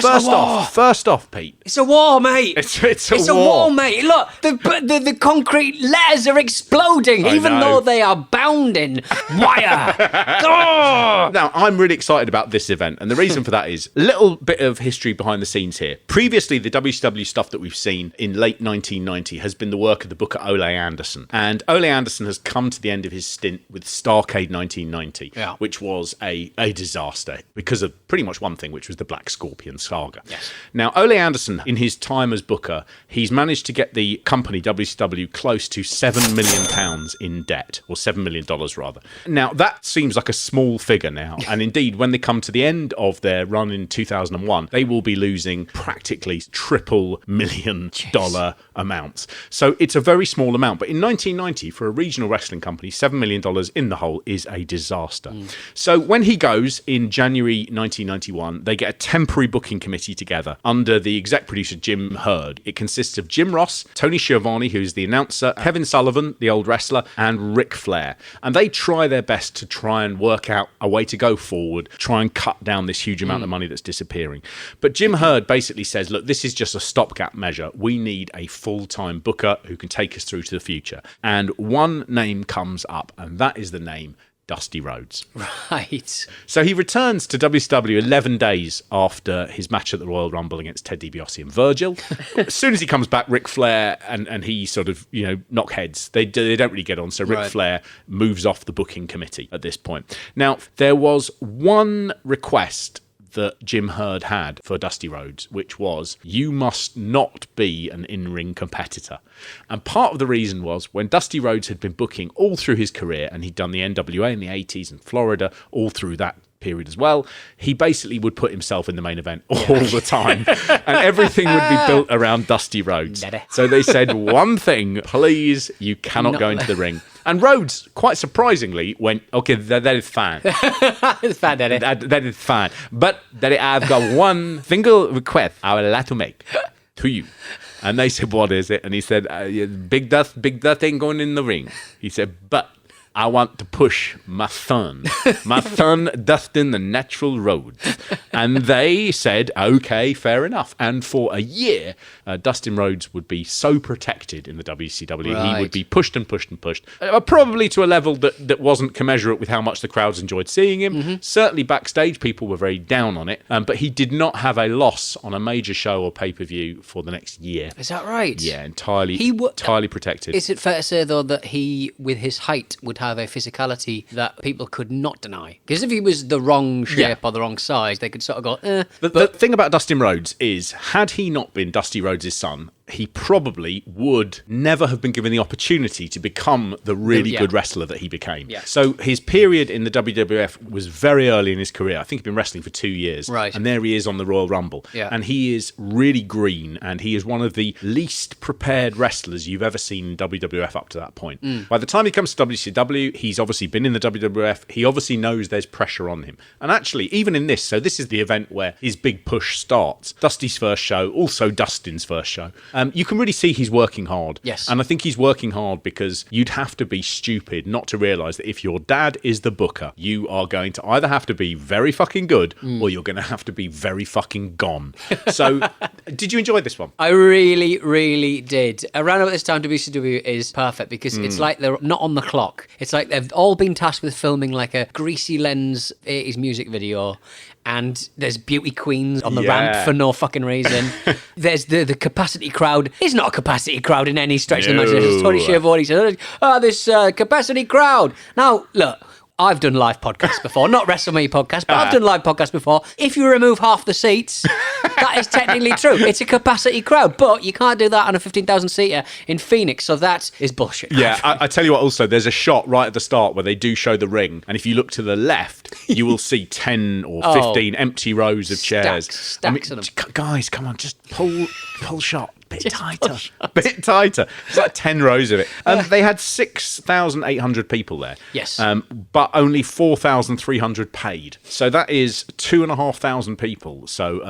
First off, Pete. It's a war, mate. It's a war, mate. Look, the concrete letters are exploding, even though they are bound in wire. Now, I'm really excited about this event, and the reason for that is a little bit of history behind the scenes here. Previously, the WCW stuff that we've seen in late 1990 has been the work of the booker Ole Anderson. And Ole Anderson has come to the end of his stint with Starrcade 1990, which was a disaster because of pretty much one thing, which was the Black Scorpion saga. Yes. Now, Ole Anderson, in his time as booker, he's managed to get the company, WCW, close to £7 million in debt, or $7 million rather. Now, that seems like a small figure now, and indeed, when they come to the end of their run in 2001, they will be losing practically triple $1 million amounts. So it's a very small amount, but in 1990, for a regional wrestling company, $7 million in the hole is a disaster. So when he goes in January 1991, they get a temporary booking committee together under the exec producer Jim Herd. It consists of Jim Ross, Tony Schiavone, who's the announcer, Kevin Sullivan, the old wrestler, and Ric Flair. And they try their best to try and work out a way to go forward, try and cut down this huge amount of money that's disappearing. But Jim Herd basically says, look, this is just a stopgap measure. We need a full-time booker who can take us through to the future. And one name comes up, and that is the name Dusty Rhodes. Right. So he returns to WCW 11 days after his match at the Royal Rumble against Ted DiBiase and Virgil. As soon as he comes back, Ric Flair and he sort of, knock heads. They don't really get on, so Ric Flair moves off the booking committee at this point. Now, there was one request that Jim Herd had for Dusty Rhodes, which was, you must not be an in-ring competitor. And part of the reason was when Dusty Rhodes had been booking all through his career, and he'd done the NWA in the 80s and Florida all through that period as well, he basically would put himself in the main event all the time, and everything would be built around Dusty Rhodes. So they said, one thing, please, you cannot go into the ring. And Rhodes, quite surprisingly, went, okay, that is fine. It's fine, Daddy. That is fine. But, Daddy, I've got one single request I would like to make to you. And they said, what is it? And he said, Big Dust ain't going in the ring. He said, but I want to push my son Dustin the Natural Rhodes. And they said, okay, fair enough. And for a year, Dustin Rhodes would be so protected in the WCW. Right. He would be pushed and pushed and pushed, probably to a level that wasn't commensurate with how much the crowds enjoyed seeing him. Mm-hmm. Certainly backstage, people were very down on it. But he did not have a loss on a major show or pay-per-view for the next year. Is that right? Yeah, entirely protected. Is it fair to say, though, that he, with his height, would have a physicality that people could not deny? Because if he was the wrong shape or the wrong size, they could sort of go, The thing about Dustin Rhodes is, had he not been Dusty Rhodes' son, he probably would never have been given the opportunity to become the really good wrestler that he became. Yeah. So his period in the WWF was very early in his career. I think he'd been wrestling for 2 years. Right. And there he is on the Royal Rumble. Yeah. And he is really green, and he is one of the least prepared wrestlers you've ever seen in WWF up to that point. By the time he comes to WCW, he's obviously been in the WWF. He obviously knows there's pressure on him. And actually, even in this, so this is the event where his big push starts. Dusty's first show, also Dustin's first show. You can really see he's working hard. Yes. And I think he's working hard because you'd have to be stupid not to realise that if your dad is the booker, you are going to either have to be very fucking good or you're going to have to be very fucking gone. So, did you enjoy this one? I really, really did. Around about this time, WCW is perfect because it's like they're not on the clock. It's like they've all been tasked with filming like a greasy lens 80s music video. And there's beauty queens on the ramp for no fucking reason. There's the capacity crowd. It's not a capacity crowd in any stretch of the imagination. Tony Schiavone said, this capacity crowd. Now, look, I've done live podcasts before, not WrestleMania podcasts, but I've done live podcasts before. If you remove half the seats, that is technically true. It's a capacity crowd, but you can't do that on a 15,000-seater in Phoenix, so that is bullshit. Yeah, I tell you what, also, there's a shot right at the start where they do show the ring, and if you look to the left, you will see 10 or 15 empty rows of chairs. Stacks of them. Guys, come on, just pull shot. bit tighter. Bit tighter. It's like 10 rows of it. They had 6,800 people there. Yes. But only 4,300 paid. So that is 2,500 people. So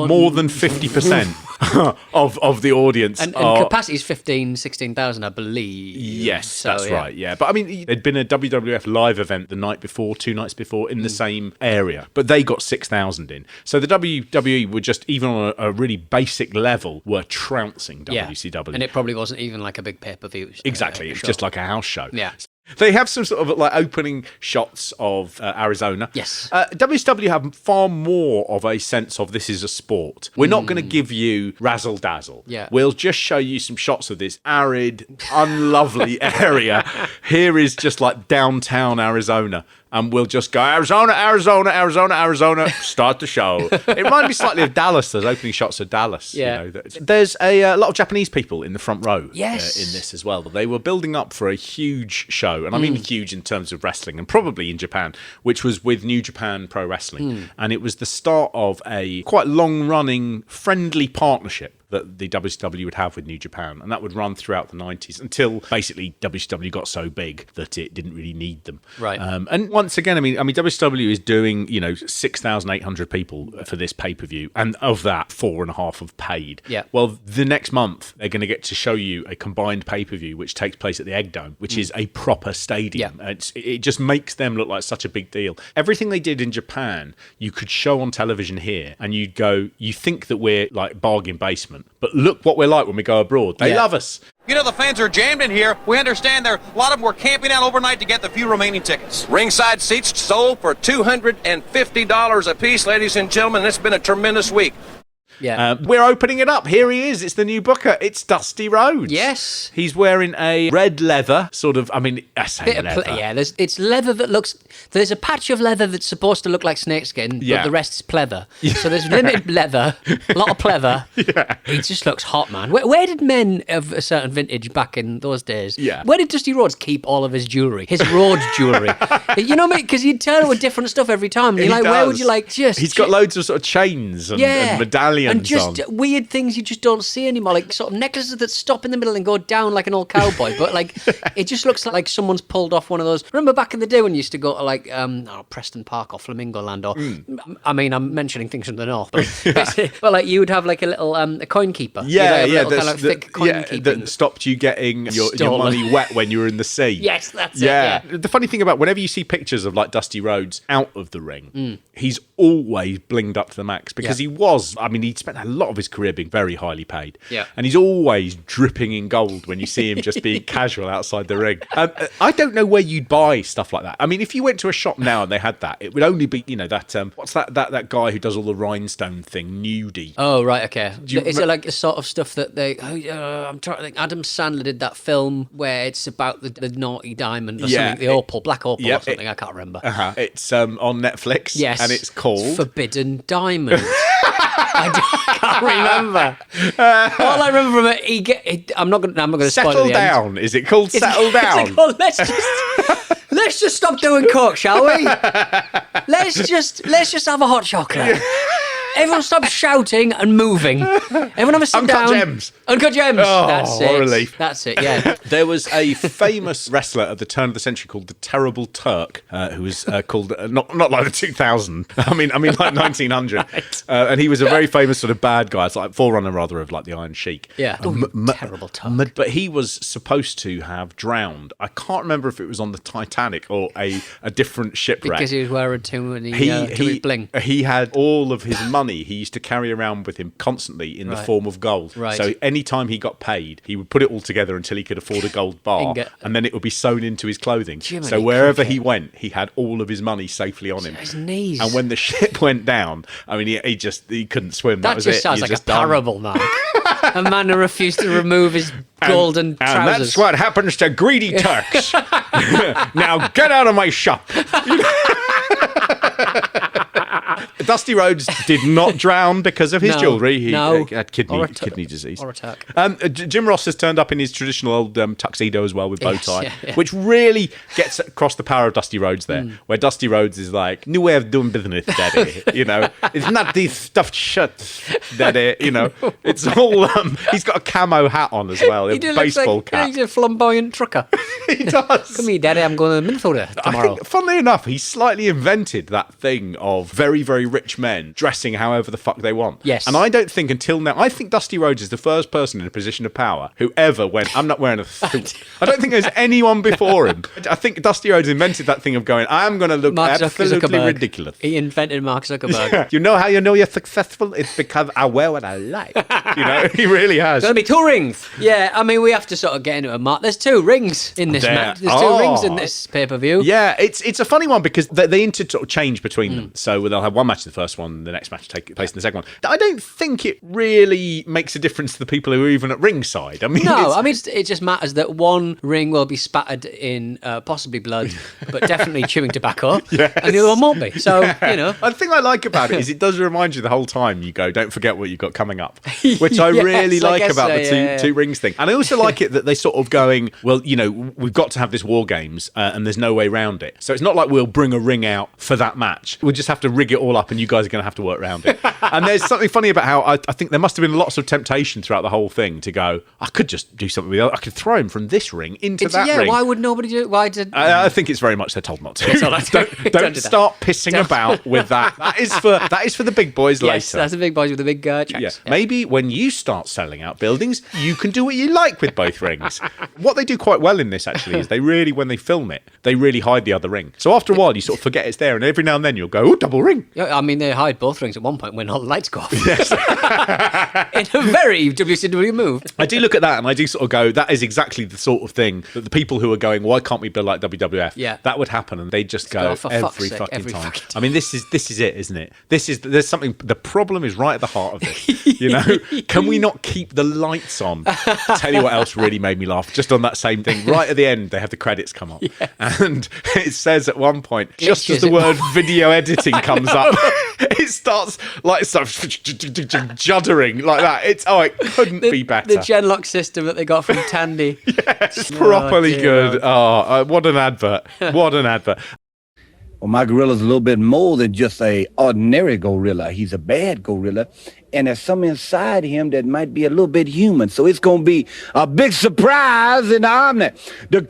more than 50% of the audience. And capacity is 16,000, I believe. Yes, so, that's right, yeah. But I mean, there'd been a WWF live event the night before, 2 nights before, in the same area. But they got 6,000 in. So the WWE were just, even on a really basic level, were trouncing WCW. And it probably wasn't even like a big pay-per-view. Exactly, it's just like a house show. Yeah. They have some sort of like opening shots of Arizona. Yes. WCW have far more of a sense of this is a sport. We're not going to give you razzle dazzle. Yeah. We'll just show you some shots of this arid, unlovely area. Here is just like downtown Arizona. And we'll just go, Arizona, Arizona, Arizona, Arizona, start the show. It reminded me slightly of Dallas, those opening shots of Dallas. Yeah. You know, there's a lot of Japanese people in the front row yes. In this as well. They were building up for a huge show, and I mean huge in terms of wrestling, and probably in Japan, which was with New Japan Pro Wrestling. And it was the start of a quite long-running, friendly partnership that the WCW would have with New Japan, and that would run throughout the 90s until basically WCW got so big that it didn't really need them. Right. And once again, I mean, WCW is doing 6,800 people for this pay-per-view, and of that, 4.5 have paid. Yeah. Well, the next month they're going to get to show you a combined pay-per-view which takes place at the Egg Dome, which is a proper stadium. Yeah. It just makes them look like such a big deal. Everything they did in Japan, you could show on television here, and you'd go, you think that we're like bargain basement. But look what we're like when we go abroad. They love us. You know, the fans are jammed in here. We understand a lot of them were camping out overnight to get the few remaining tickets. Ringside seats sold for $250 a piece, ladies and gentlemen. It's been a tremendous week. Yeah. We're opening it up. Here he is. It's the new booker. It's Dusty Rhodes. Yes. He's wearing a red leather, sort of, I mean, I say leather. It's leather that looks... There's a patch of leather that's supposed to look like snakeskin, but the rest is pleather. So there's limited leather, a lot of pleather. Yeah. It just looks hot, man. Where did men of a certain vintage back in those days... Yeah. Where did Dusty Rhodes keep all of his jewellery? His Rhodes jewellery. You know, mate, because he'd turn it with different stuff every time. And you're like, where would you like just... He's got loads of sort of chains and medallions and just on. Weird things you just don't see anymore, like sort of necklaces that stop in the middle and go down like an old cowboy. But like, it just looks like someone's pulled off one of those. Remember back in the day when you used to go to like Preston Park or Flamingo Land, or I mean, I'm mentioning things from the north, but like you would have like a little a coin keeper. Thick coin keeping that stopped you getting your money wet when you were in the sea. Yes, that's it. Yeah. The funny thing about whenever you see pictures of like Dusty Rhodes out of the ring, he's always blinged up to the max because he was. I mean, he'd spent a lot of his career being very highly paid. Yeah. And he's always dripping in gold when you see him just being casual outside the ring. I don't know where you'd buy stuff like that. I mean, if you went to a shop now and they had that, it would only be, that, what's that guy who does all the rhinestone thing, Nudie. Oh, right, okay. Is it like the sort of stuff that I'm trying to think, Adam Sandler did that film where it's about the naughty diamond or something, the opal, black opal or something, I can't remember. It's on Netflix. Yes. And it's called... Forbidden Diamond. I can't remember. All I remember from it, I'm not going to spoil it. Settle Down. Is it called Settle Down? Let's just stop doing coke, shall we? Let's just have a hot chocolate. Everyone stop shouting and moving. Everyone have a sit down. Uncut Gems. Oh, that's what it. a relief. That's it, yeah. There was a famous wrestler at the turn of the century called the Terrible Turk, who was called, not like the 2000, I mean like 1900. Right. And he was a very famous sort of bad guy. It's like forerunner, rather, of like the Iron Sheik. Yeah. Terrible Turk. But he was supposed to have drowned. I can't remember if it was on the Titanic or a different shipwreck. Because he was wearing too much bling. He had all of his money. He used to carry around with him constantly in the form of gold. Right. So anytime he got paid, he would put it all together until he could afford a gold bar, and then it would be sewn into his clothing. So wherever he went, he had all of his money safely on him. His knees. And when the ship went down, I mean, he couldn't swim. That was just it. Sounds like a parable, man. A man who refused to remove his golden trousers. And that's what happens to greedy Turks. Now get out of my shop. Dusty Rhodes did not drown because of his jewellery. He had kidney disease. Or a Turk. Jim Ross has turned up in his traditional old tuxedo as well with bow tie, which really gets across the power of Dusty Rhodes there, where Dusty Rhodes is like, new way of doing business, daddy. It's not these stuffed shirts, daddy. It's all, he's got a camo hat on as well, a baseball cap. He's a flamboyant trucker. He does. Come here, daddy, I'm going to Minnesota tomorrow. I think, funnily enough, he slightly invented that thing of very, very rich men dressing however the fuck they want. Yes. And I don't think until now, I think Dusty Rhodes is the first person in a position of power who ever went, I'm not wearing a suit. I don't think there's anyone before him. I think Dusty Rhodes invented that thing of going, I'm going to look absolutely ridiculous. He invented Mark Zuckerberg. Yeah. You know how you know you're successful? It's because I wear what I like. He really has. There's going to be 2 rings. Yeah, I mean, we have to sort of get into a mark. There's 2 rings in this match. There's 2 rings in this pay-per-view. Yeah, it's a funny one because they interchange between them. So they'll have one match in the first one, the next match take place in the second one. I don't think it really makes a difference to the people who are even at ringside. I mean, it just matters that one ring will be spattered in possibly blood, but definitely chewing tobacco, yes. and the other one won't be. So, The thing I like about it is it does remind you the whole time you go, don't forget what you've got coming up, which I really like about the two rings thing. And I also like it that they sort of going, well, we've got to have this War Games and there's no way around it. So it's not like we'll bring a ring out for that match. We'll just have to rig it all up and you guys are going to have to work around it. And there's something funny about how I think there must have been lots of temptation throughout the whole thing to go, I could just do something with it. I could throw him from this ring into that ring. Why would nobody do it? Why did... I think it's very much they're told not to. Don't start pissing about with that. That is for the big boys later. Yes, that's the big boys with the big checks. Yeah. Maybe when you start selling out buildings, you can do what you like with both rings. What they do quite well in this, actually, is when they film it, they really hide the other ring. So after a while, you sort of forget it's there, and every now and then you'll go, oh, double ring. Yeah, I mean, they hide both rings at one point when all the lights go off. Yes. In a very WCW move. I do look at that, and I do sort of go, that is exactly the sort of thing that the people who are going, why can't we build like WWF? That would happen, and they just go, every fucking time. I mean, this is it, isn't it? There's something, the problem is right at the heart of it. Can we not keep the lights on? Tell you what else really made me laugh, just on that same thing, right at the end they have the credits come up, and it says at one point, just as the word video editing comes up, it starts like juddering like that. It couldn't be better. The Genlock system that they got from Tandy. Yes, properly good. What an advert. What an advert. Well, my gorilla's a little bit more than just a ordinary gorilla. He's a bad gorilla, and there's some inside him that might be a little bit human. So it's going to be a big surprise in the Omni. The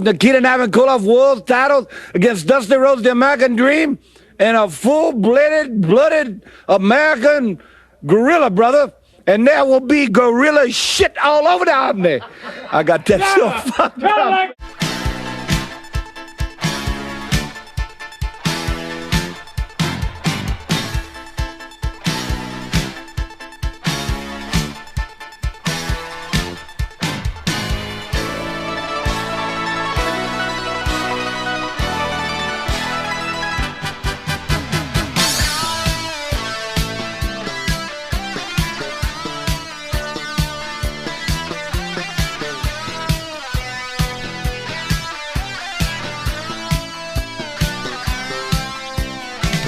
Nikita and Ivan Koloff world titles against Dusty Rhodes, the American Dream, and a full-blooded American gorilla, brother. And there will be gorilla shit all over the Omni. I got that so fucked up.